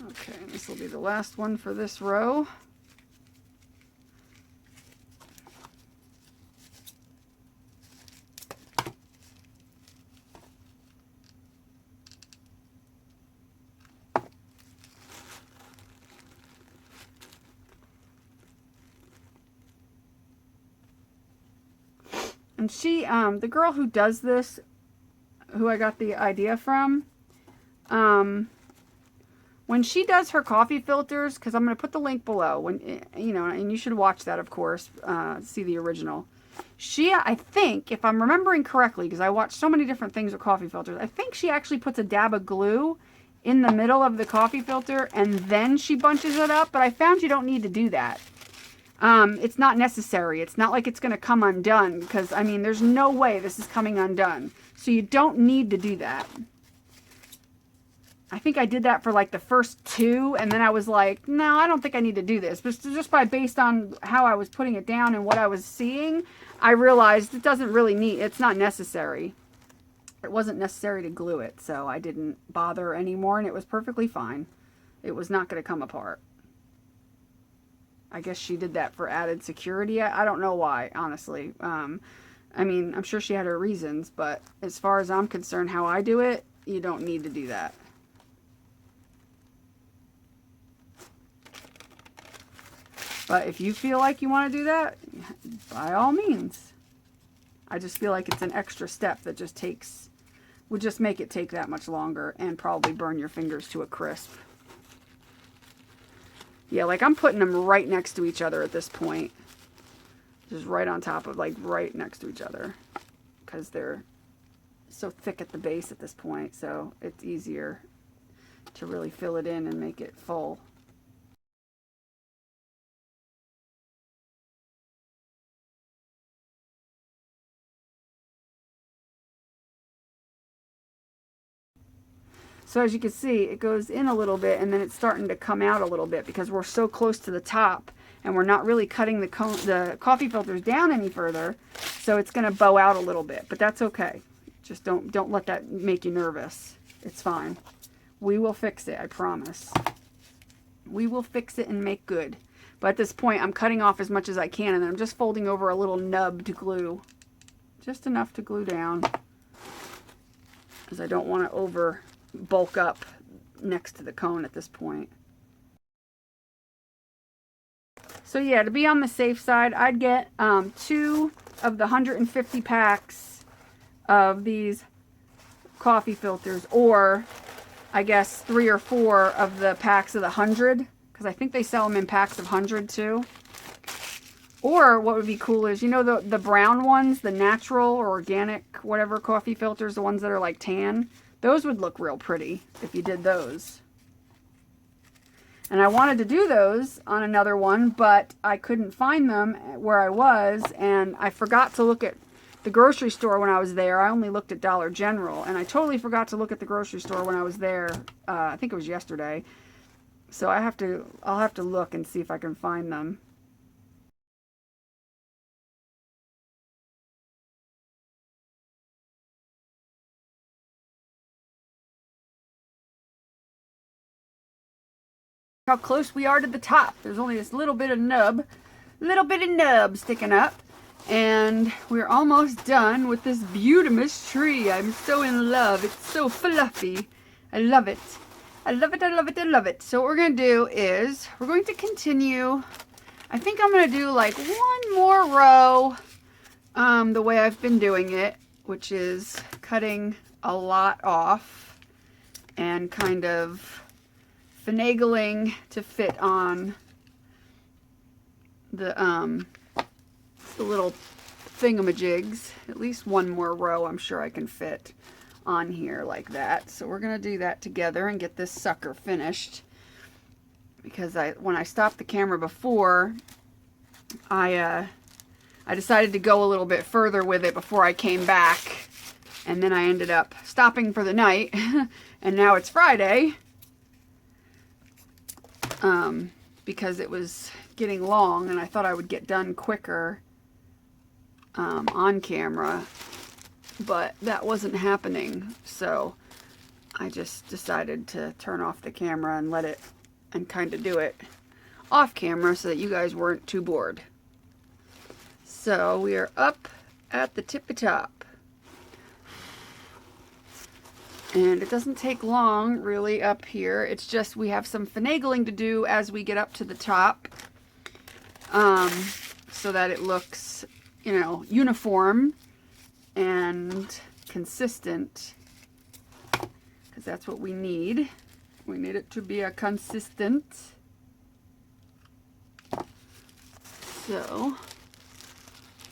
Okay, this will be the last one for this row. And she, the girl who does this, who I got the idea from, when she does her coffee filters, because I'm going to put the link below, when, you know, and you should watch that, of course, see the original. She, I think, if I'm remembering correctly, because I watch so many different things with coffee filters, I think she actually puts a dab of glue in the middle of the coffee filter, and then she bunches it up, but I found you don't need to do that. It's not necessary. It's not like it's going to come undone, because, I mean, there's no way this is coming undone. So you don't need to do that. I think I did that for like the first two, and then I was like, no, I don't think I need to do this. But just based on how I was putting it down and what I was seeing, I realized it doesn't really need, it's not necessary. It wasn't necessary to glue it, so I didn't bother anymore, and it was perfectly fine. It was not going to come apart. I guess she did that for added security. I don't know why, honestly. I mean, I'm sure she had her reasons, but as far as I'm concerned, how I do it, you don't need to do that. But if you feel like you want to do that, by all means. I just feel like it's an extra step that just takes, would just make it take that much longer and probably burn your fingers to a crisp. Yeah, like I'm putting them right next to each other at this point. Just right on top of, like right next to each other. Because they're so thick at the base at this point. So it's easier to really fill it in and make it full. So as you can see, it goes in a little bit and then it's starting to come out a little bit because we're so close to the top and we're not really cutting the coffee filters down any further. So it's going to bow out a little bit, but that's okay. Just don't let that make you nervous. It's fine. We will fix it, I promise. We will fix it and make good. But at this point, I'm cutting off as much as I can and then I'm just folding over a little nub to glue. Just enough to glue down. Because I don't want to over bulk up next to the cone at this point. So yeah, to be on the safe side, I'd get 2 of the 150 packs of these coffee filters, or I guess 3 or 4 of the packs of the 100, because I think they sell them in packs of 100 too. Or what would be cool is, you know, the brown ones, the natural or organic, whatever coffee filters, the ones that are like tan, those would look real pretty if you did those. And I wanted to do those on another one, but I couldn't find them where I was, and I forgot to look at the grocery store when I was there. I only looked at Dollar General, and I totally forgot to look at the grocery store when I was there. I think it was yesterday. So I'll have to look and see if I can find them. How close we are to the top. There's only this little bit of nub sticking up, and we're almost done with this beautimous tree. I'm so in love. It's so fluffy. I love it. I love it. I love it. I love it. So what we're going to do is we're going to continue. I think I'm going to do like one more row the way I've been doing it, which is cutting a lot off and kind of finagling to fit on the little thingamajigs. At least one more row I'm sure I can fit on here like that. So we're gonna do that together and get this sucker finished, because when I stopped the camera before, I decided to go a little bit further with it before I came back, and then I ended up stopping for the night and now it's Friday. Because it was getting long and I thought I would get done quicker on camera, but that wasn't happening. So I just decided to turn off the camera and let it, and kind of do it off camera so that you guys weren't too bored. So we are up at the tippy top. And it doesn't take long really up here. It's just we have some finagling to do as we get up to the top. So that it looks, you know, uniform and consistent. Because that's what we need. We need it to be a consistent. So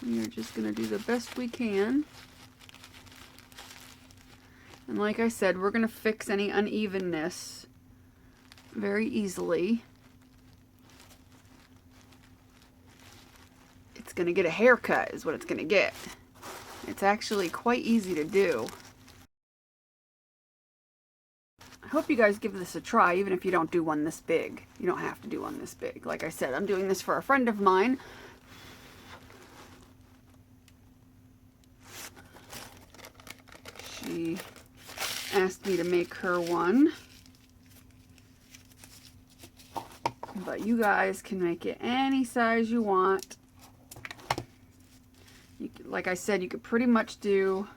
we are just going to do the best we can. And like I said, we're going to fix any unevenness very easily. It's going to get a haircut is what it's going to get. It's actually quite easy to do. I hope you guys give this a try, even if you don't do one this big. You don't have to do one this big. Like I said, I'm doing this for a friend of mine. She asked me to make her one. But you guys can make it any size you want. Like I said, you could pretty much do,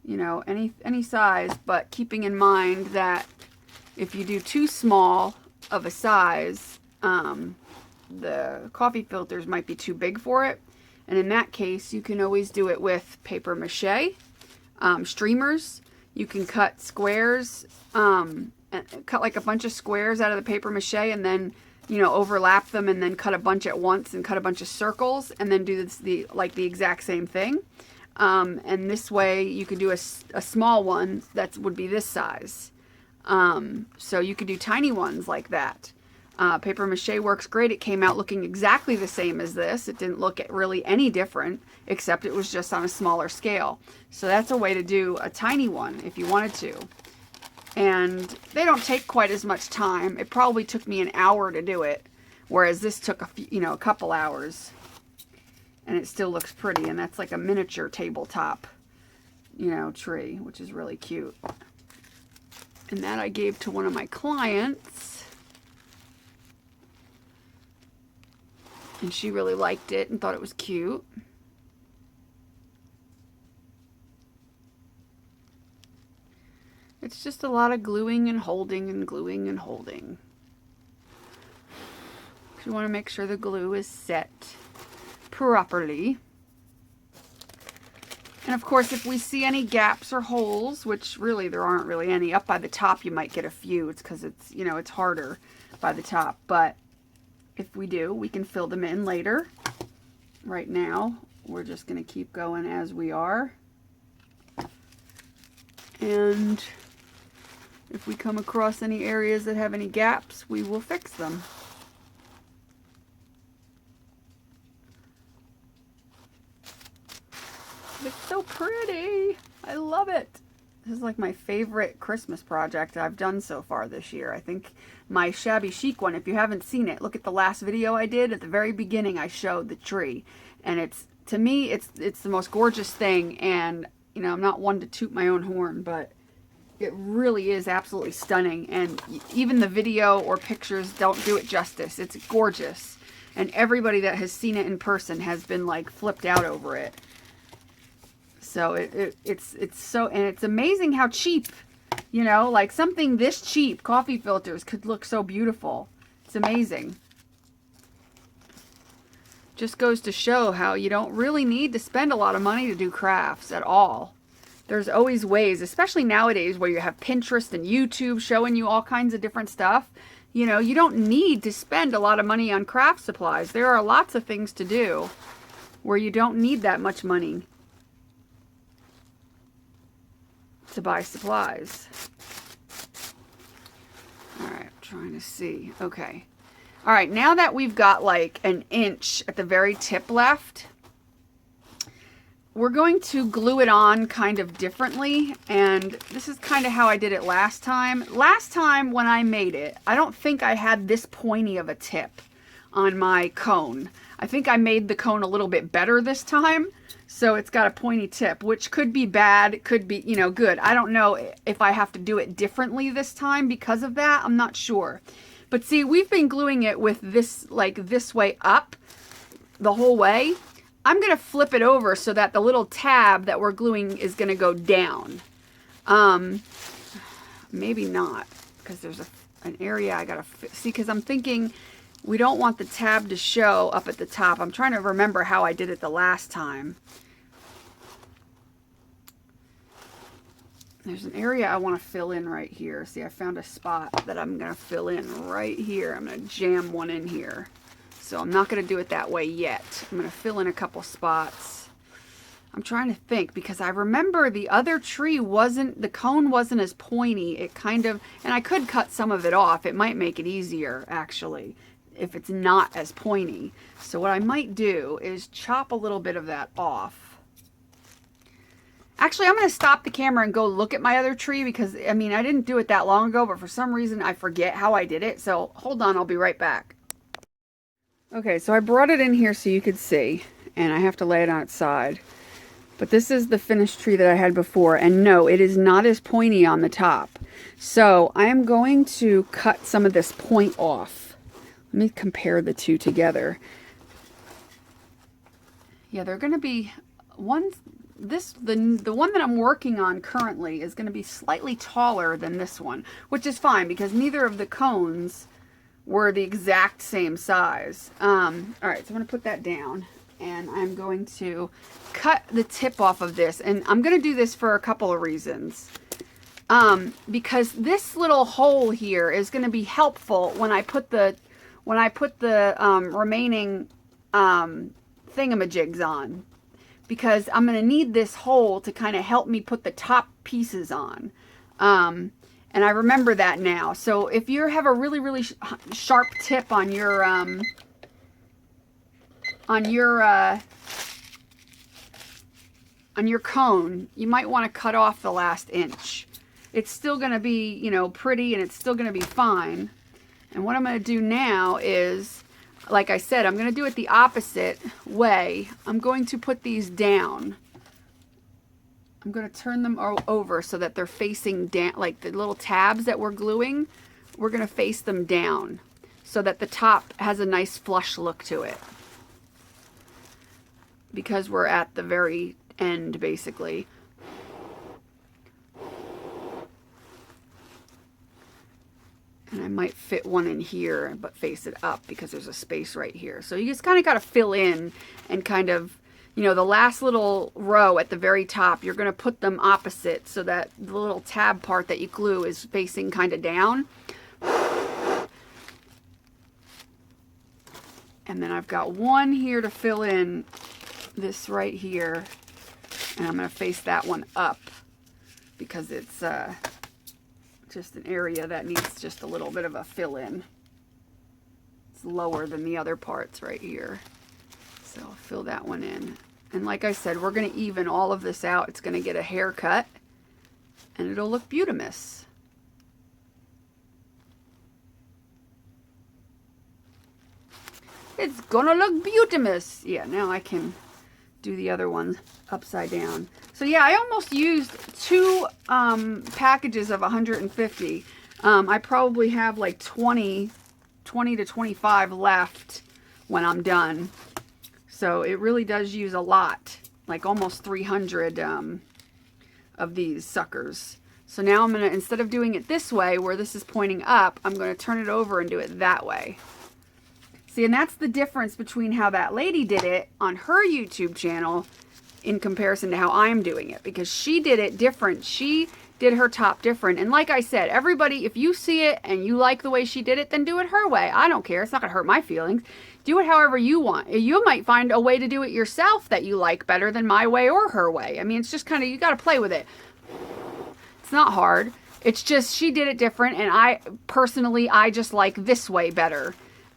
you know, any size, but keeping in mind that if you do too small of a size, the coffee filters might be too big for it. And in that case, you can always do it with paper mache, streamers. You can cut squares, and cut like a bunch of squares out of the paper mache and then, you know, overlap them and then cut a bunch at once and cut a bunch of circles and then do this, the exact same thing. And this way you could do a small one that would be this size. So you could do tiny ones like that. Paper mache works great. It came out looking exactly the same as this. It didn't look really any different, except it was just on a smaller scale. So that's a way to do a tiny one if you wanted to. And they don't take quite as much time. It probably took me an hour to do it, whereas this took a couple hours. And it still looks pretty, and that's like a miniature tabletop, you know, tree, which is really cute. And that I gave to one of my clients. And she really liked it and thought it was cute. It's just a lot of gluing and holding and gluing and holding. You want to make sure the glue is set properly. And of course, if we see any gaps or holes, which really there aren't really any, up by the top you might get a few. It's because it's, you know, it's harder by the top. But if we do, we can fill them in later. Right now, we're just going to keep going as we are. And if we come across any areas that have any gaps, we will fix them. It's so pretty. I love it. This is like my favorite Christmas project I've done so far this year. I think my shabby chic one, if you haven't seen it, look at the last video I did. At the very beginning, I showed the tree. And it's, to me, it's the most gorgeous thing. And, you know, I'm not one to toot my own horn, but it really is absolutely stunning. And even the video or pictures don't do it justice. It's gorgeous. And everybody that has seen it in person has been like flipped out over it. So it's so, and it's amazing how cheap, you know, like something this cheap, coffee filters could look so beautiful. It's amazing. Just goes to show how you don't really need to spend a lot of money to do crafts at all. There's always ways, especially nowadays where you have Pinterest and YouTube showing you all kinds of different stuff. You know, you don't need to spend a lot of money on craft supplies. There are lots of things to do where you don't need that much money to buy supplies. All right, I'm trying to see. Okay. All right, now that we've got like an inch at the very tip left, we're going to glue it on kind of differently. And this is kind of how I did it last time. Last time when I made it, I don't think I had this pointy of a tip on my cone. I think I made the cone a little bit better this time. So it's got a pointy tip, which could be bad, could be, you know, good. I don't know if I have to do it differently this time because of that. I'm not sure. But see, we've been gluing it with this, like this way up the whole way. I'm going to flip it over so that the little tab that we're gluing is going to go down. Maybe not, because there's an area I got to see, because I'm thinking we don't want the tab to show up at the top. I'm trying to remember how I did it the last time. There's an area I want to fill in right here. See, I found a spot that I'm going to fill in right here. I'm going to jam one in here. So I'm not going to do it that way yet. I'm going to fill in a couple spots. I'm trying to think, because I remember the other tree wasn't, the cone wasn't as pointy. It kind of, and I could cut some of it off. It might make it easier, actually, if it's not as pointy. So what I might do is chop a little bit of that off. Actually, I'm going to stop the camera and go look at my other tree, because, I mean, I didn't do it that long ago, but for some reason I forget how I did it. So hold on, I'll be right back. Okay, so I brought it in here so you could see, and I have to lay it on its side. But this is the finished tree that I had before, and no, it is not as pointy on the top. So I am going to cut some of this point off. Let me compare the two together. Yeah, they're going to be one. The one that I'm working on currently is going to be slightly taller than this one, which is fine because neither of the cones were the exact same size. All right, so I'm going to put that down, and I'm going to cut the tip off of this, and I'm going to do this for a couple of reasons. Because this little hole here is going to be helpful when I put the remaining thingamajigs on, because I'm going to need this hole to kind of help me put the top pieces on. And I remember that now. So if you have a really, really sharp tip on your cone, you might want to cut off the last inch. It's still going to be, you know, pretty, and it's still going to be fine. And what I'm going to do now is, like I said, I'm going to do it the opposite way. I'm going to put these down. I'm going to turn them over so that they're facing down, like the little tabs that we're gluing, we're going to face them down so that the top has a nice flush look to it. Because we're at the very end, basically. And I might fit one in here, but face it up because there's a space right here. So you just kind of got to fill in and kind of, you know, the last little row at the very top, you're going to put them opposite so that the little tab part that you glue is facing kind of down. And then I've got one here to fill in, this right here. And I'm going to face that one up because it's just an area that needs just a little bit of a fill in. It's lower than the other parts right here. So I'll fill that one in. And like I said, we're going to even all of this out. It's going to get a haircut, and it'll look beautimous. It's going to look beautimous. Yeah, now I can do the other one upside down. So yeah, I almost used two packages of 150. I probably have like 20 to 25 left when I'm done. So it really does use a lot, like almost 300 of these suckers. So now I'm going to, instead of doing it this way where this is pointing up, I'm going to turn it over and do it that way. See, and that's the difference between how that lady did it on her YouTube channel in comparison to how I'm doing it, because she did it different. She did her top different. And like I said, everybody, if you see it and you like the way she did it, then do it her way. I don't care. It's not going to hurt my feelings. Do it however you want. You might find a way to do it yourself that you like better than my way or her way. I mean, it's just kind of, you got to play with it. It's not hard. It's just she did it different, and I just like this way better.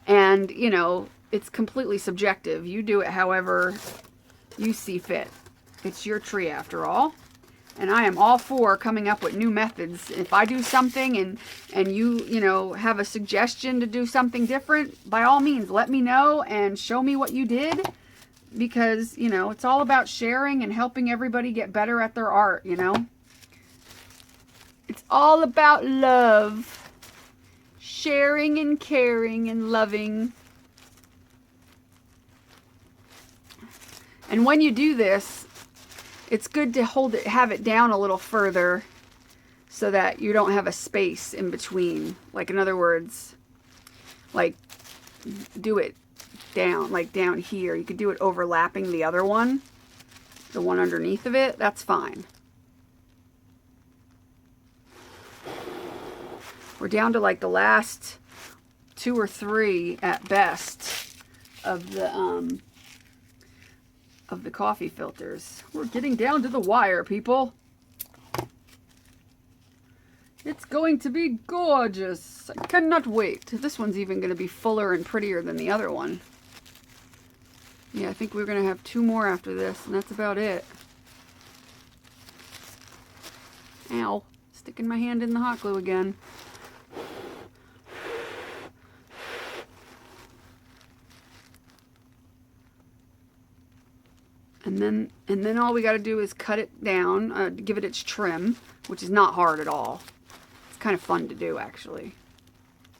And, you know, it's completely subjective. You do it however you see fit. It's your tree after all. And I am all for coming up with new methods. If I do something and you know, have a suggestion to do something different, by all means, let me know and show me what you did. because, you know, it's all about sharing and helping everybody get better at their art, you know? It's all about love. Sharing and caring and loving. And when you do this, it's good to have it down a little further so that you don't have a space in between. Like, in other words, like, do it down, like down here. You could do it overlapping the other one, the one underneath of it. That's fine. We're down to like the last 2 or 3 at best of the coffee filters. We're getting down to the wire, people. It's going to be gorgeous. I cannot wait. This one's even going to be fuller and prettier than the other one. Yeah, I think we're going to have 2 more after this, and that's about it. Ow. Sticking my hand in the hot glue again. And then all we got to do is cut it down, give it its trim, which is not hard at all. It's kind of fun to do, actually.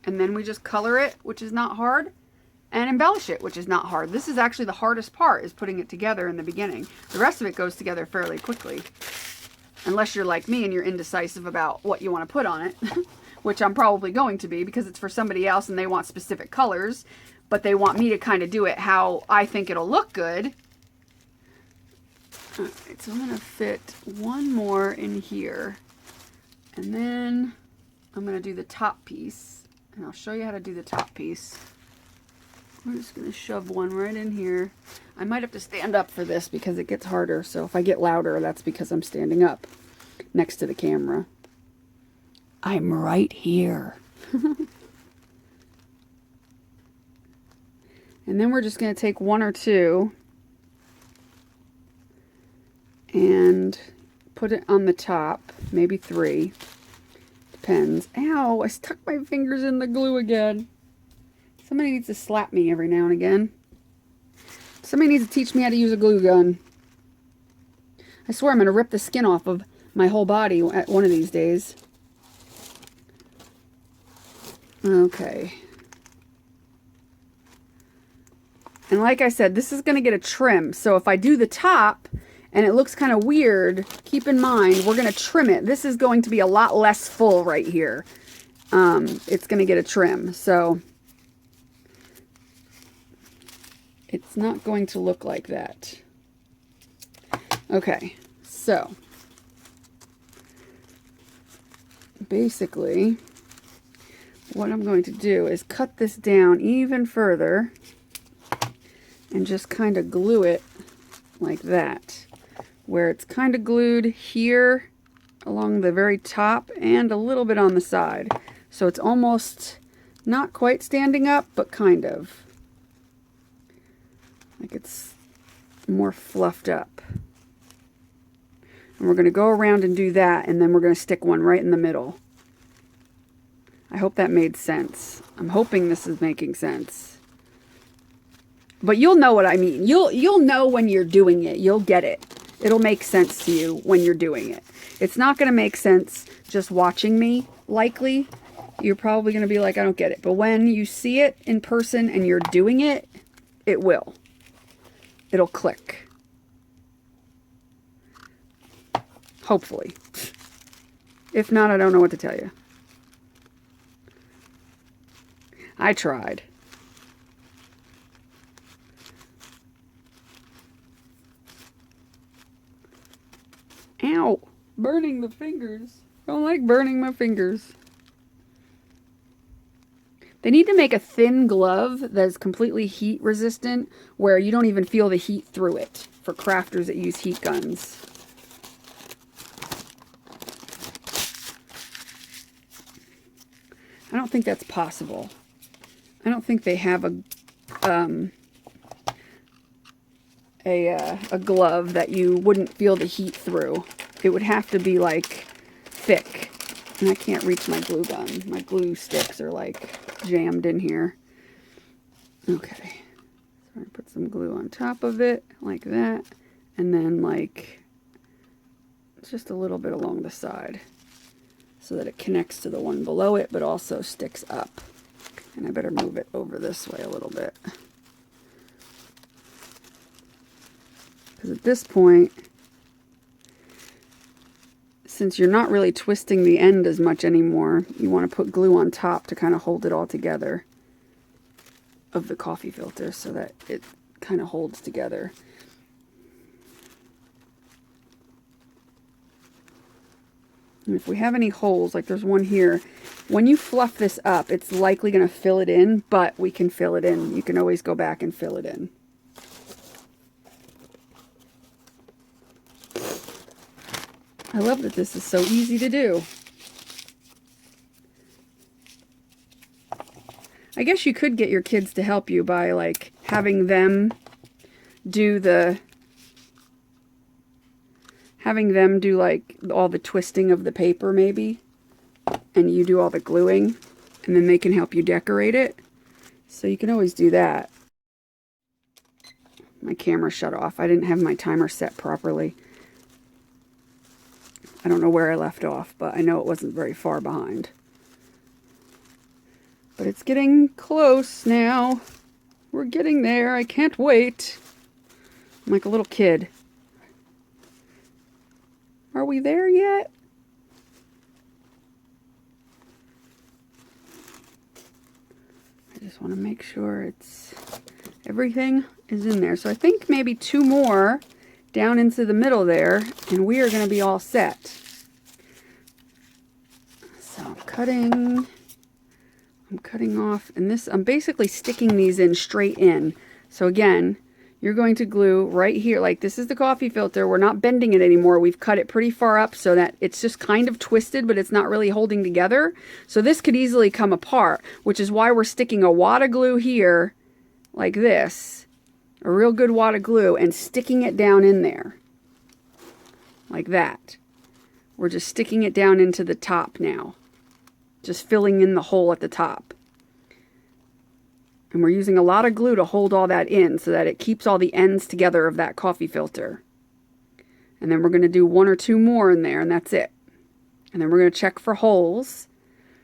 And then we just color it, which is not hard, and embellish it, which is not hard. This is actually the hardest part, is putting it together in the beginning. The rest of it goes together fairly quickly, unless you're like me and you're indecisive about what you want to put on it, which I'm probably going to be because it's for somebody else and they want specific colors, but they want me to kind of do it how I think it'll look good. Alright, so I'm going to fit one more in here, and then I'm going to do the top piece, and I'll show you how to do the top piece. We're just going to shove one right in here. I might have to stand up for this because it gets harder, so if I get louder, that's because I'm standing up next to the camera. I'm right here. And then we're just going to take 1 or 2 and put it on the top, maybe 3, depends. Ow, I stuck my fingers in the glue again. Somebody needs to slap me every now and again. Somebody needs to teach me how to use a glue gun. I swear I'm going to rip the skin off of my whole body at one of these days. Okay. And like I said, this is going to get a trim. So if I do the top and it looks kind of weird, keep in mind, we're going to trim it. This is going to be a lot less full right here. It's going to get a trim. So it's not going to look like that. Okay, so basically what I'm going to do is cut this down even further and just kind of glue it like that, where it's kind of glued here along the very top and a little bit on the side. So it's almost not quite standing up, but kind of. Like it's more fluffed up. And we're going to go around and do that, and then we're going to stick one right in the middle. I hope that made sense. I'm hoping this is making sense. But you'll know what I mean. You'll know when you're doing it. You'll get it. It'll make sense to you when you're doing it. It's not going to make sense just watching me, likely. You're probably going to be like, I don't get it. But when you see it in person and you're doing it, it will. It'll click. Hopefully. If not, I don't know what to tell you. I tried. Ow! Burning the fingers. I don't like burning my fingers. They need to make a thin glove that is completely heat resistant, where you don't even feel the heat through it, for crafters that use heat guns. I don't think that's possible. I don't think they have a glove that you wouldn't feel the heat through. It would have to be like thick. And I can't reach my glue gun. My glue sticks are like jammed in here. Okay. So So I put some glue on top of it like that, and then like just a little bit along the side so that it connects to the one below it but also sticks up. And I better move it over this way a little bit, because at this point, since you're not really twisting the end as much anymore, you want to put glue on top to kind of hold it all together of the coffee filter so that it kind of holds together. And if we have any holes, like there's one here, when you fluff this up, it's likely going to fill it in, but we can fill it in. You can always go back and fill it in. I love that this is so easy to do. I guess you could get your kids to help you by like having them do like all the twisting of the paper maybe, and you do all the gluing, and then they can help you decorate it. So you can always do that. My camera shut off. I didn't have my timer set properly. I don't know where I left off, but I know it wasn't very far behind. But it's getting close now. We're getting there. I can't wait. I'm like a little kid. Are we there yet? I just want to make sure everything is in there. So I think maybe 2 more down into the middle there, and we are going to be all set. So I'm cutting off, and this, I'm basically sticking these in straight in. So again, you're going to glue right here, like this is the coffee filter. We're not bending it anymore. We've cut it pretty far up so that it's just kind of twisted, but it's not really holding together. So this could easily come apart, which is why we're sticking a wad of glue here, like this, a real good wad of glue, and sticking it down in there, like that. We're just sticking it down into the top now, just filling in the hole at the top. And we're using a lot of glue to hold all that in so that it keeps all the ends together of that coffee filter. And then we're going to do 1 or 2 more in there, and that's it. And then we're going to check for holes,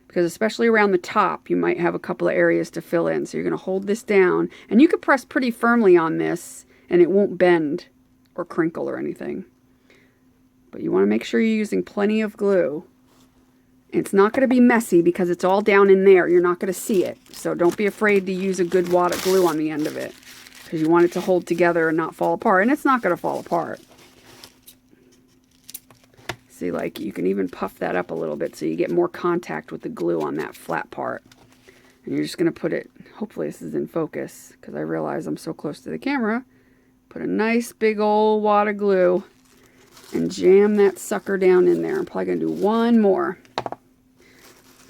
because especially around the top, you might have a couple of areas to fill in. So you're going to hold this down, and you could press pretty firmly on this and it won't bend or crinkle or anything. But you want to make sure you're using plenty of glue. It's not going to be messy because it's all down in there. You're not going to see it. So don't be afraid to use a good wad of glue on the end of it, because you want it to hold together and not fall apart. And it's not going to fall apart. See, like you can even puff that up a little bit so you get more contact with the glue on that flat part. And you're just going to put it, hopefully this is in focus because I realize I'm so close to the camera. Put a nice big old wad of glue and jam that sucker down in there. I'm probably going to do 1 more.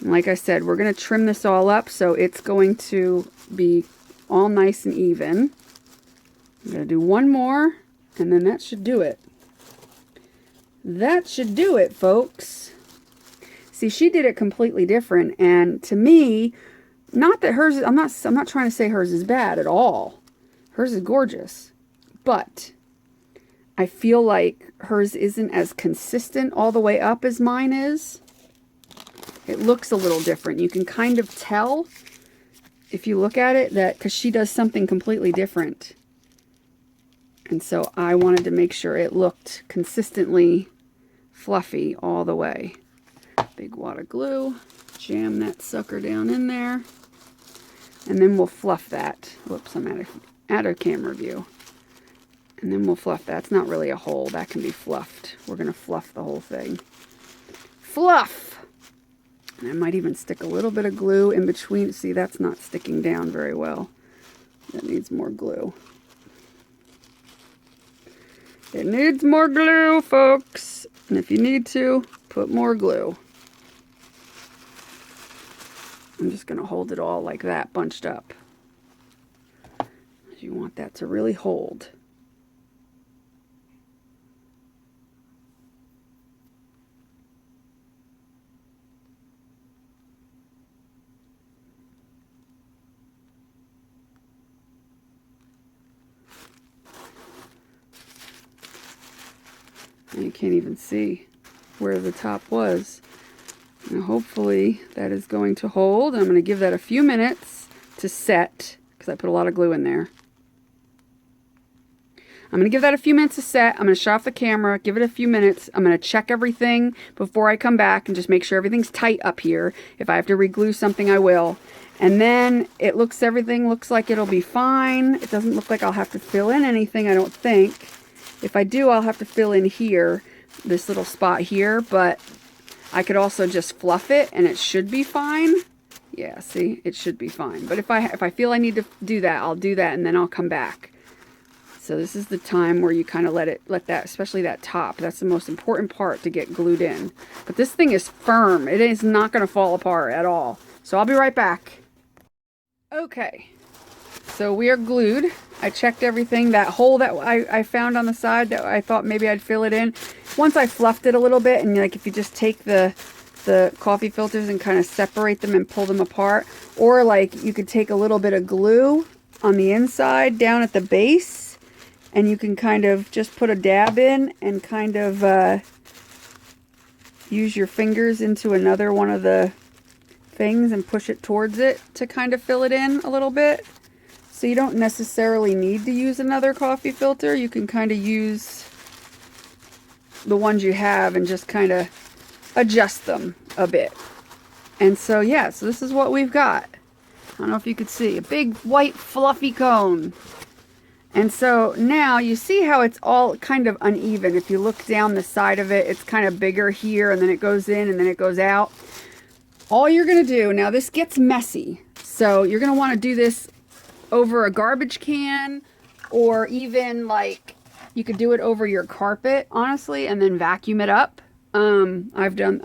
And like I said, we're going to trim this all up so it's going to be all nice and even. I'm going to do 1 more, and then that should do it. That should do it, folks. See, she did it completely different, and to me, not that hers, I'm not trying to say hers is bad at all. Hers is gorgeous, but I feel like hers isn't as consistent all the way up as mine is. It looks a little different. You can kind of tell if you look at it that, because she does something completely different. And so I wanted to make sure it looked consistently fluffy all the way. Big wad of glue, jam that sucker down in there, and then we'll fluff that. Whoops, I'm out of camera view. And then we'll fluff that. It's not really a hole. That can be fluffed. We're going to fluff the whole thing. Fluff! And I might even stick a little bit of glue in between. See, that's not sticking down very well. That needs more glue. It needs more glue, folks. And if you need to, put more glue. I'm just going to hold it all like that, bunched up. You want that to really hold. And you can't even see where the top was. And hopefully that is going to hold. I'm going to give that a few minutes to set because I put a lot of glue in there. I'm going to give that a few minutes to set. I'm going to shut off the camera, give it a few minutes. I'm going to check everything before I come back and just make sure everything's tight up here. If I have to re-glue something, I will. And then everything looks like it'll be fine. It doesn't look like I'll have to fill in anything, I don't think. If I do, I'll have to fill in here, this little spot here, but I could also just fluff it and it should be fine. Yeah, see, it should be fine. But if I feel I need to do that, I'll do that and then I'll come back. So this is the time where you kind of let that, especially that top, that's the most important part to get glued in. But this thing is firm. It is not going to fall apart at all. So I'll be right back. Okay, so we are glued. I checked everything. That hole that I found on the side that I thought maybe I'd fill it in. Once I fluffed it a little bit, and like if you just take the coffee filters and kind of separate them and pull them apart, or like you could take a little bit of glue on the inside down at the base, and you can kind of just put a dab in and kind of use your fingers into another one of the things and push it towards it to kind of fill it in a little bit. So you don't necessarily need to use another coffee filter. You can kind of use the ones you have and just kind of adjust them a bit. And so yeah, so this is what we've got. I don't know if you could see a big white fluffy cone. And so now you see how it's all kind of uneven. If you look down the side of it, it's kind of bigger here and then it goes in and then it goes out. All you're going to do, now this gets messy, so you're going to want to do this over a garbage can, or even like you could do it over your carpet, honestly, and then vacuum it up. I've done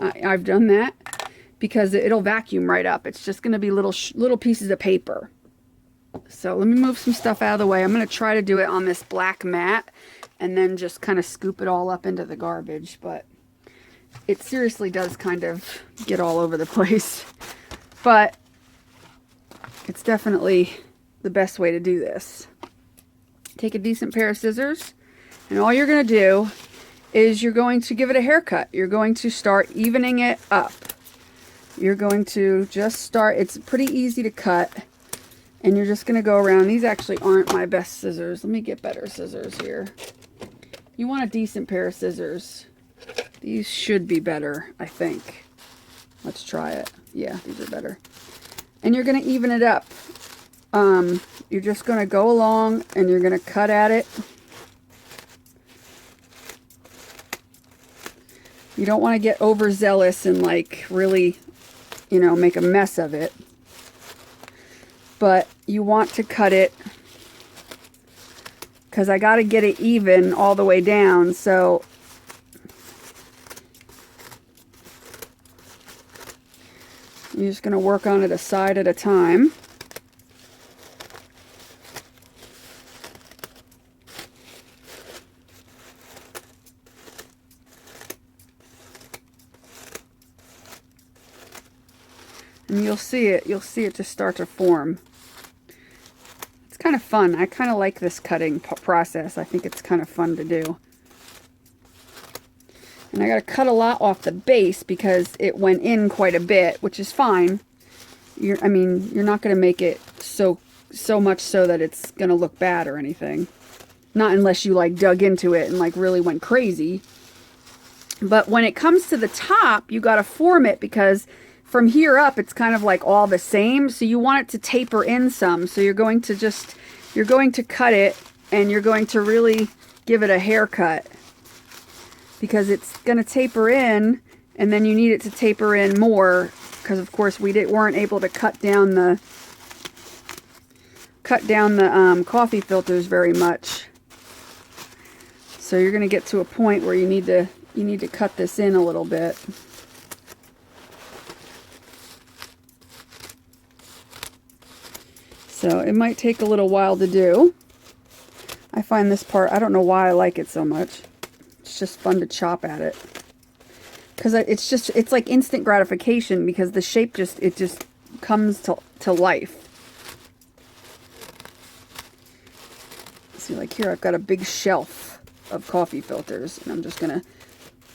that because it'll vacuum right up. It's just going to be little pieces of paper. So let me move some stuff out of the way. I'm going to try to do it on this black mat and then just kind of scoop it all up into the garbage, but it seriously does kind of get all over the place. But it's definitely the best way to do this. Take a decent pair of scissors, and all you're going to do is you're going to give it a haircut. You're going to start evening it up. You're going to just start, it's pretty easy to cut. And you're just going to go around. These actually aren't my best scissors. Let me get better scissors here. You want a decent pair of scissors. These should be better, I think. Let's try it. Yeah, these are better. And you're going to even it up. You're just going to go along and you're going to cut at it. You don't want to get overzealous and like really, you know, make a mess of it. But you want to cut it because I got to get it even all the way down. So you're just going to work on it a side at a time. And you'll see it just start to form. It's kind of fun. I kind of like this cutting process. I think it's kind of fun to do. And I got to cut a lot off the base because it went in quite a bit, which is fine. You're not going to make it so much so that it's going to look bad or anything. Not unless you like dug into it and like really went crazy. But when it comes to the top, you got to form it because from here up, it's kind of like all the same. So you want it to taper in some. So you're going to cut it and you're going to really give it a haircut because it's going to taper in, and then you need it to taper in more because of course we weren't able to cut down the coffee filters very much. So you're going to get to a point where you need to cut this in a little bit. So it might take a little while to do. I find this part, I don't know why I like it so much. It's just fun to chop at it. Because it's like instant gratification because the shape just comes to life. See, like here I've got a big shelf. of coffee filters. And I'm just going to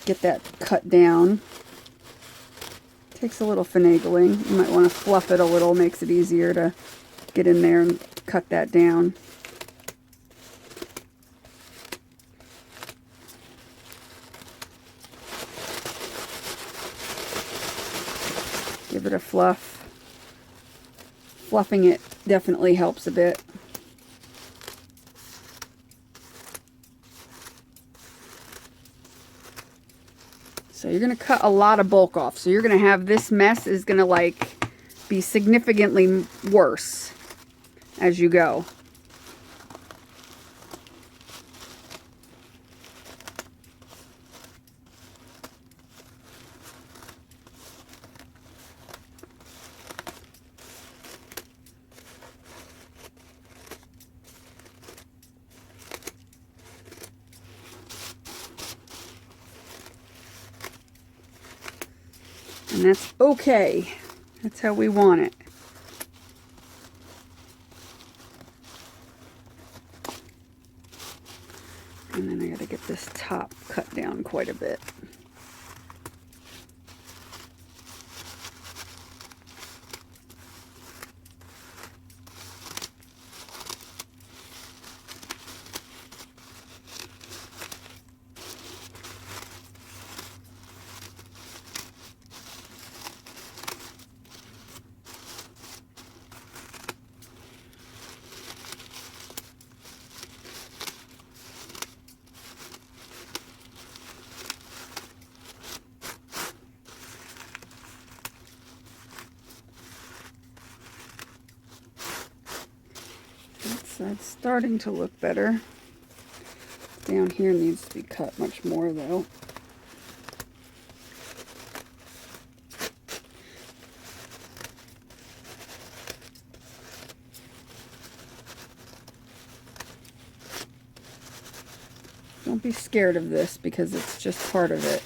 get that cut down. Takes a little finagling. You might want to fluff it a little, makes it easier to get in there and cut that down. Give it a fluff. Fluffing it definitely helps a bit. So you're going to cut a lot of bulk off. So you're going to have this mess is going to like be significantly worse as you go. And that's okay. That's how we want it. And then I got to get this top cut down quite a bit. That's starting to look better. Down here needs to be cut much more though. Don't be scared of this because it's just part of it.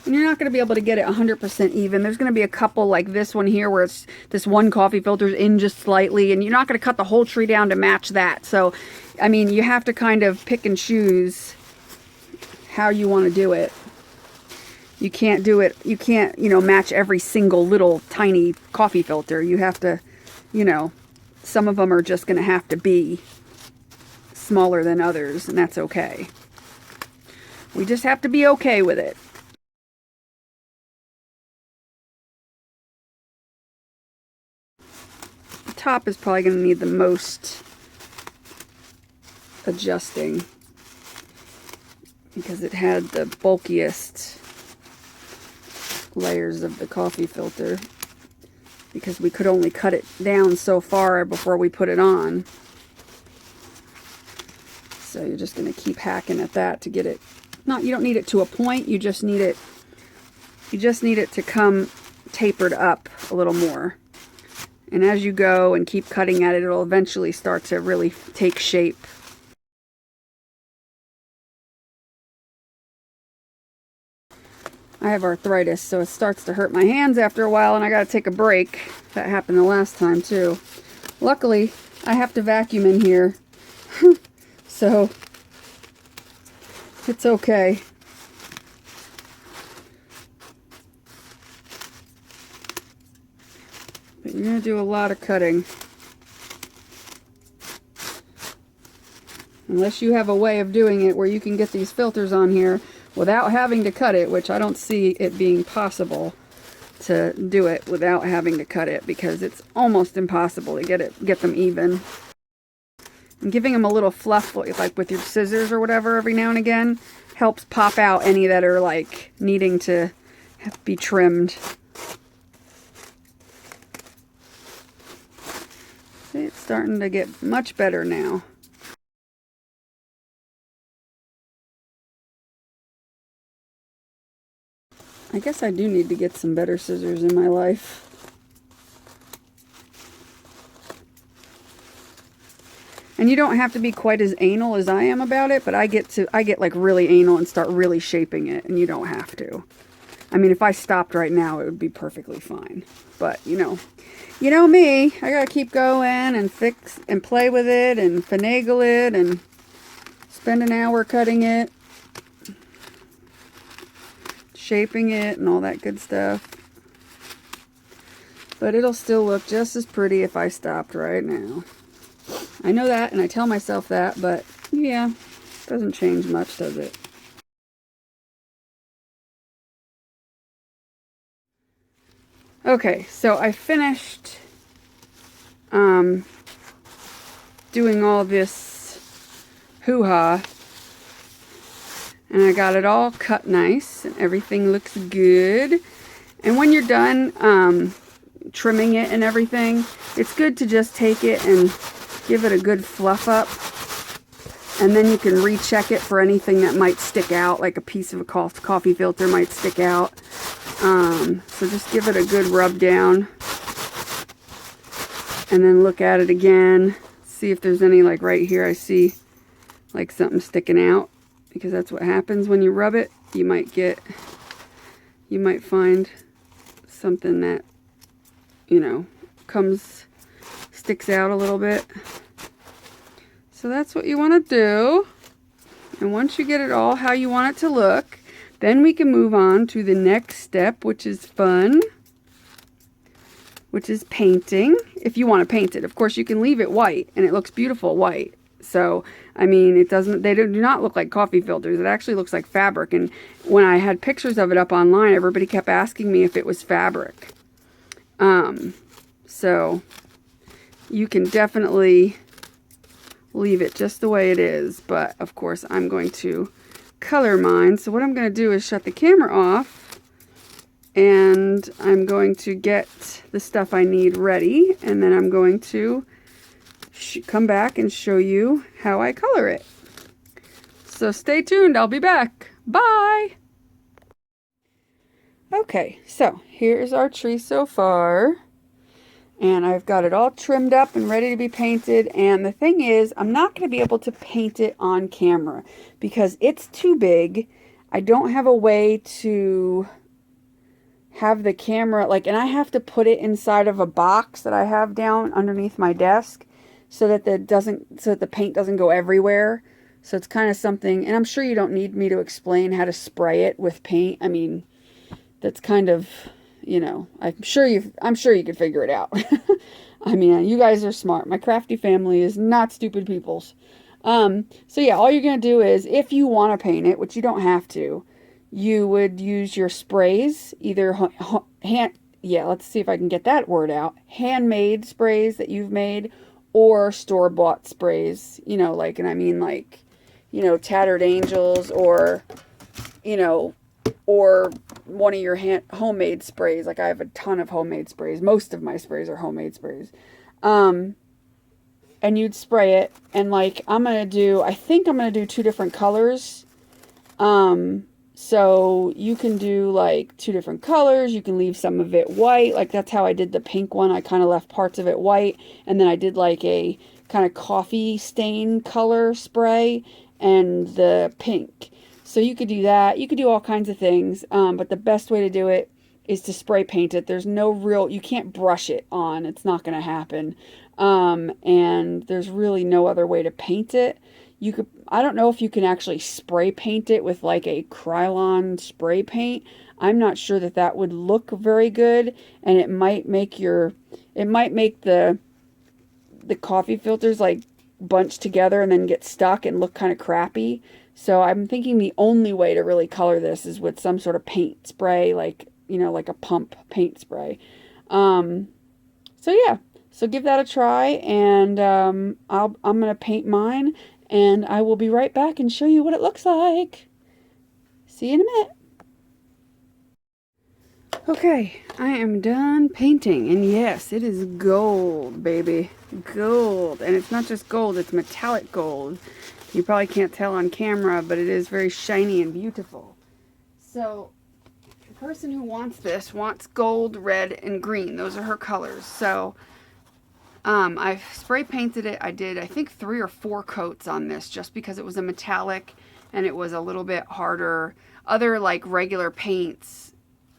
And you're not going to be able to get it 100% even. There's going to be a couple like this one here where it's this one coffee filter's in just slightly, and you're not going to cut the whole tree down to match that. So, I mean, you have to kind of pick and choose how you want to do it. You can't do it, you can't, you know, match every single little tiny coffee filter. You have to, you know, some of them are just going to have to be smaller than others, and that's okay. We just have to be okay with it. Top is probably going to need the most adjusting because it had the bulkiest layers of the coffee filter, because we could only cut it down so far before we put it on. So you're just going to keep hacking at that to get it, you don't need it to a point, you just need it to come tapered up a little more. And as you go and keep cutting at it, it'll eventually start to really take shape. I have arthritis, so it starts to hurt my hands after a while, and I gotta take a break. That happened the last time too. Luckily, I have to vacuum in here, so it's okay. But you're going to do a lot of cutting. Unless you have a way of doing it where you can get these filters on here without having to cut it, which I don't see it being possible to do it without having to cut it, because it's almost impossible to get them even. And giving them a little fluff, like with your scissors or whatever, every now and again, helps pop out any that are like needing to be trimmed. See, it's starting to get much better now. I guess I do need to get some better scissors in my life. And you don't have to be quite as anal as I am about it, but I get like really anal and start really shaping it, and you don't have to. I mean, if I stopped right now, it would be perfectly fine. But, you know me, I gotta keep going and fix and play with it and finagle it and spend an hour cutting it, shaping it and all that good stuff. But it'll still look just as pretty if I stopped right now. I know that, and I tell myself that, but yeah, doesn't change much, does it? Okay, so I finished doing all this hoo-ha, and I got it all cut nice, and everything looks good. And when you're done trimming it and everything, it's good to just take it and give it a good fluff up, and then you can recheck it for anything that might stick out, like a piece of a coffee filter might stick out. So just give it a good rub down and then look at it again, see if there's any, like right here I see like something sticking out, because that's what happens when you rub it. You might find something that, you know, sticks out a little bit. So that's what you want to do. And once you get it all how you want it to look, then we can move on to the next step, which is fun, which is painting. If you want to paint it, of course, you can leave it white and it looks beautiful white. So, I mean, they do not look like coffee filters. It actually looks like fabric. And when I had pictures of it up online, everybody kept asking me if it was fabric. So you can definitely leave it just the way it is, but of course I'm going to color mine. So what I'm going to do is shut the camera off, and I'm going to get the stuff I need ready, and then I'm going to come back and show you how I color it. So stay tuned, I'll be back. Bye! Okay, so here's our tree so far. And I've got it all trimmed up and ready to be painted. And the thing is, I'm not going to be able to paint it on camera because it's too big. I don't have a way to have the camera, like, and I have to put it inside of a box that I have down underneath my desk so that the paint doesn't go everywhere. So it's kind of something, and I'm sure you don't need me to explain how to spray it with paint. I mean, that's kind of, you know, I'm sure you could figure it out. I mean, you guys are smart. My crafty family is not stupid peoples. So yeah, all you're going to do is, if you want to paint it, which you don't have to, you would use your sprays, either let's see if I can get that word out, handmade sprays that you've made, or store-bought sprays, you know, like, and I mean like, you know, Tattered Angels, or, you know, or one of your homemade sprays. Like, I have a ton of homemade sprays. Most of my sprays are homemade sprays. And you'd spray it, and like, I think I'm going to do 2 different colors. So you can do like 2 different colors. You can leave some of it white. Like, that's how I did the pink one. I kind of left parts of it white, and then I did like a kind of coffee stain color spray and the pink. So you could do that. You could do all kinds of things. But the best way to do it is to spray paint it. There's no real, you can't brush it on. It's not going to happen. And there's really no other way to paint it. I don't know if you can actually spray paint it with like a Krylon spray paint. I'm not sure that would look very good, and it might make the coffee filters like bunch together and then get stuck and look kind of crappy. So I'm thinking the only way to really color this is with some sort of paint spray, like, you know, like a pump paint spray. So yeah, so give that a try, and I'm going to paint mine, and I will be right back and show you what it looks like. See you in a minute. Okay, I am done painting, and yes, it is gold, baby. Gold. And it's not just gold, it's metallic gold. You probably can't tell on camera, but it is very shiny and beautiful. So, the person who wants this wants gold, red, and green. Those are her colors. So, I spray painted it. I did, I think, 3 or 4 coats on this just because it was a metallic and it was a little bit harder. Other, like, regular paints,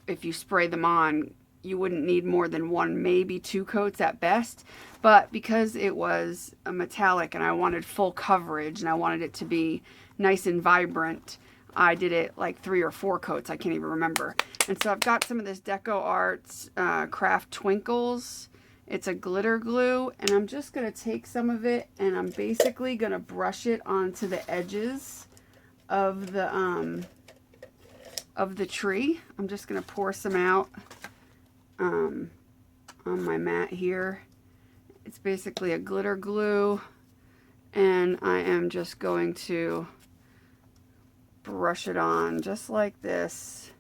if you spray them on, you wouldn't need more than one, maybe two coats at best. But because it was a metallic and I wanted full coverage and I wanted it to be nice and vibrant, I did it like 3 or 4 coats. I can't even remember. And so I've got some of this Deco Arts Craft Twinkles. It's a glitter glue, and I'm just going to take some of it and I'm basically going to brush it onto the edges of the tree. I'm just going to pour some out on my mat here. It's basically a glitter glue, and I am just going to brush it on just like this,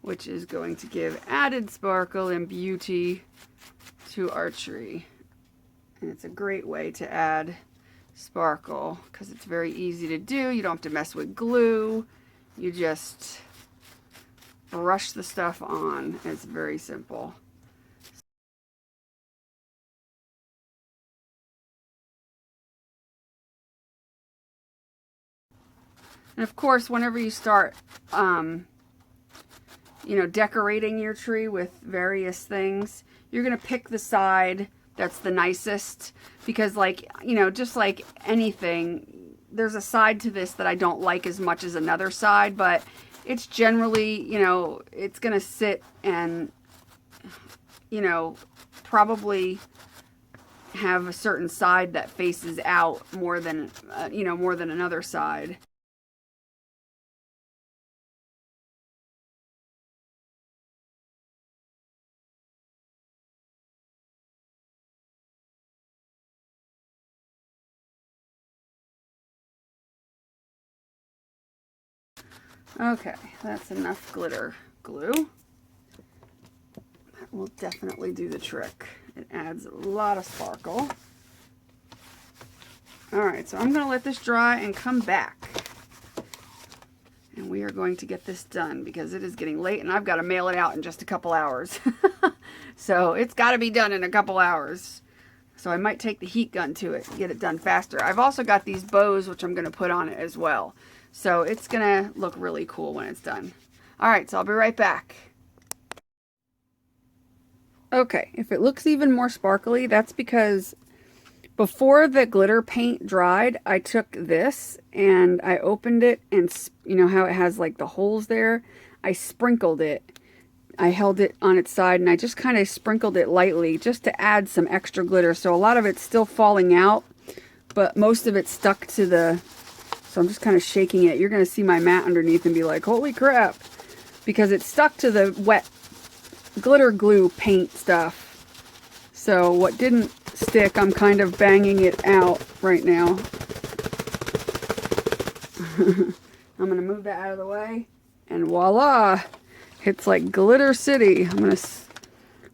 which is going to give added sparkle and beauty to our tree. And it's a great way to add sparkle because it's very easy to do. You don't have to mess with glue. You just brush the stuff on. It's very simple. And of course, whenever you start, decorating your tree with various things, you're going to pick the side that's the nicest because, just like anything, there's a side to this that I don't like as much as another side, but it's generally, it's going to sit and, probably have a certain side that faces out more than another side. Okay, that's enough glitter glue. That will definitely do the trick. It adds a lot of sparkle. Alright, so I'm going to let this dry and come back. And we are going to get this done because it is getting late and I've got to mail it out in just a couple hours. So it's got to be done in a couple hours. So I might take the heat gun to it and get it done faster. I've also got these bows which I'm going to put on it as well. So it's going to look really cool when it's done. Alright, so I'll be right back. Okay, if it looks even more sparkly, that's because before the glitter paint dried, I took this and I opened it and, you know how it has like the holes there? I sprinkled it. I held it on its side and I just kind of sprinkled it lightly just to add some extra glitter. So a lot of it's still falling out, but most of it stuck to the... So I'm just kind of shaking it. You're going to see my mat underneath and be like, holy crap. Because it's stuck to the wet glitter glue paint stuff. So what didn't stick, I'm kind of banging it out right now. I'm going to move that out of the way. And voila. It's like Glitter City. I'm going to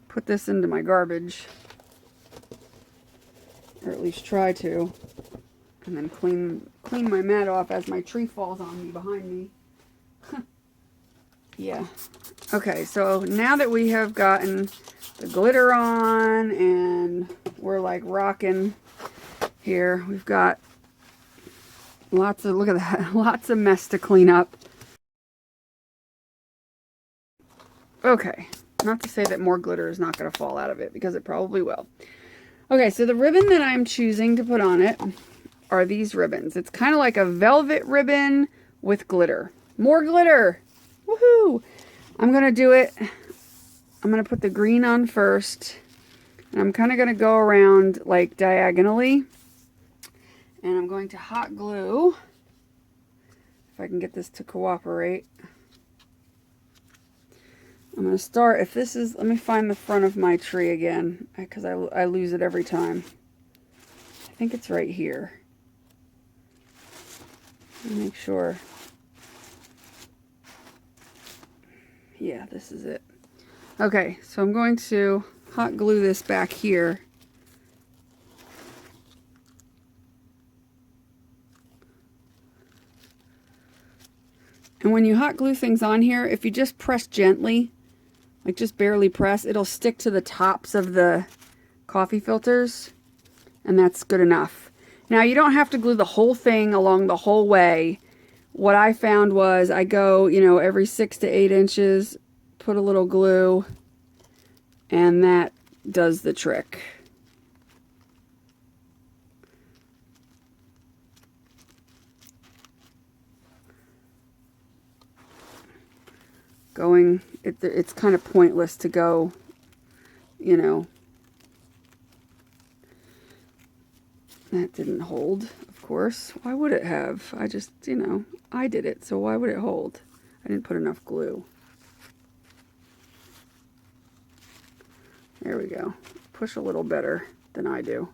put this into my garbage. Or at least try to. And then clean my mat off as my tree falls on me behind me. Yeah. Okay, so now that we have gotten the glitter on and we're like rocking here, we've got lots of, look at that, lots of mess to clean up. Okay, not to say that more glitter is not going to fall out of it because it probably will. Okay, so the ribbon that I'm choosing to put on it are these ribbons. It's kind of like a velvet ribbon with glitter. More glitter! Woohoo! I'm going to do it. I'm going to put the green on first. And I'm kind of going to go around like diagonally. And I'm going to hot glue. If I can get this to cooperate. I'm going to start, if this is, let me find the front of my tree again. Because I lose it every time. I think it's right here. Make sure. Yeah, this is it. Okay, so I'm going to hot glue this back here. And when you hot glue things on here, if you just press gently, like just barely press, it'll stick to the tops of the coffee filters, and that's good enough. Now, you don't have to glue the whole thing along the whole way. What I found was I go, every 6 to 8 inches, put a little glue, and that does the trick. It's kind of pointless to go, you know. That didn't hold, of course. Why would it have? I just, you know, I did it, so why would it hold? I didn't put enough glue. There we go. Push a little better than I do.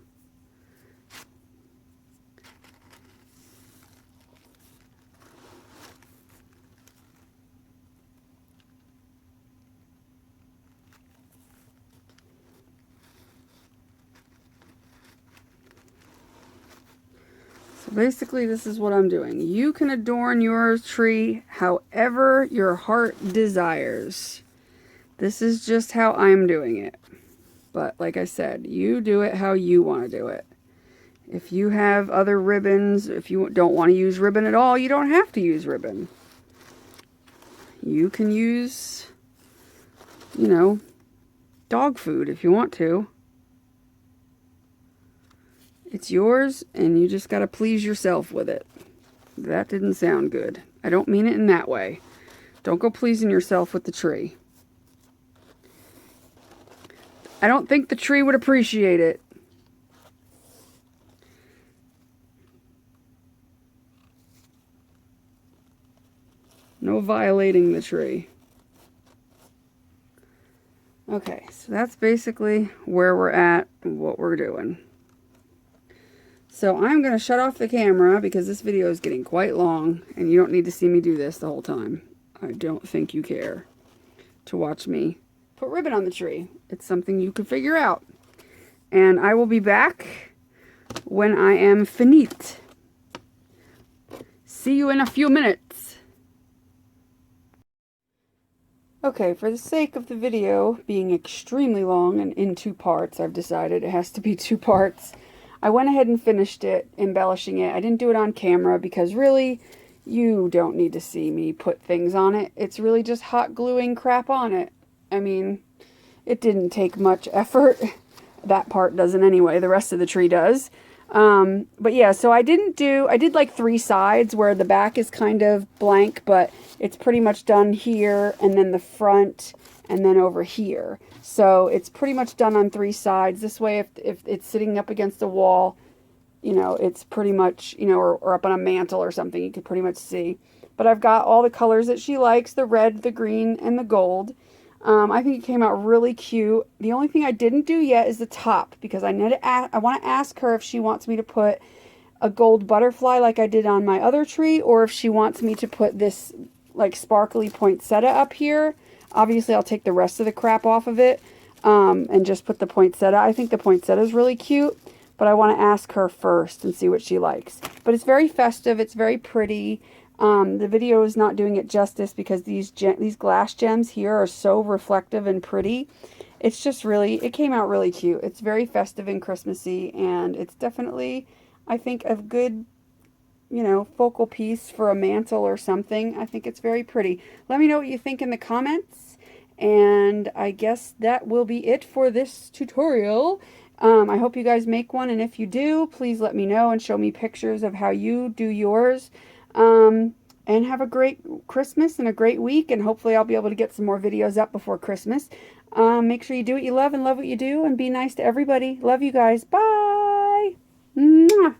So basically this is what I'm doing. You can adorn your tree however your heart desires. This is just how I'm doing it. But like I said, you do it how you want to do it. If you have other ribbons, if you don't want to use ribbon at all, you don't have to use ribbon. You can use, you know, dog food if you want to. It's yours, and you just got to please yourself with it. That didn't sound good. I don't mean it in that way. Don't go pleasing yourself with the tree. I don't think the tree would appreciate it. No violating the tree. Okay, so that's basically where we're at and what we're doing. So I'm going to shut off the camera because this video is getting quite long and you don't need to see me do this the whole time. I don't think you care to watch me put ribbon on the tree. It's something you can figure out. And I will be back when I am finite. See you in a few minutes. Okay, for the sake of the video being extremely long and in 2 parts, I've decided it has to be 2 parts. I went ahead and finished it, embellishing it. I didn't do it on camera because really, you don't need to see me put things on it. It's really just hot gluing crap on it. I mean, it didn't take much effort. That part doesn't anyway. The rest of the tree does. But yeah, so I did like 3 sides where the back is kind of blank, but it's pretty much done here, and then the front, and then over here. So it's pretty much done on 3 sides. This way, if it's sitting up against a wall, you know, it's pretty much, you know, or up on a mantle or something, you could pretty much see. But I've got all the colors that she likes, the red, the green, and the gold. I think it came out really cute. The only thing I didn't do yet is the top, because I want to ask her if she wants me to put a gold butterfly like I did on my other tree, or if she wants me to put this like sparkly poinsettia up here. Obviously, I'll take the rest of the crap off of it and just put the poinsettia. I think the poinsettia is really cute, but I want to ask her first and see what she likes. But it's very festive. It's very pretty. The video is not doing it justice because these glass gems here are so reflective and pretty. It's just really, it came out really cute. It's very festive and Christmassy, and it's definitely, I think, a good, you know, focal piece for a mantle or something. I think it's very pretty. Let me know what you think in the comments, and I guess that will be it for this tutorial. I hope you guys make one, and if you do, please let me know and show me pictures of how you do yours. And have a great Christmas and a great week, and hopefully I'll be able to get some more videos up before Christmas. Make sure you do what you love and love what you do, and be nice to everybody. Love you guys. Bye! Mwah!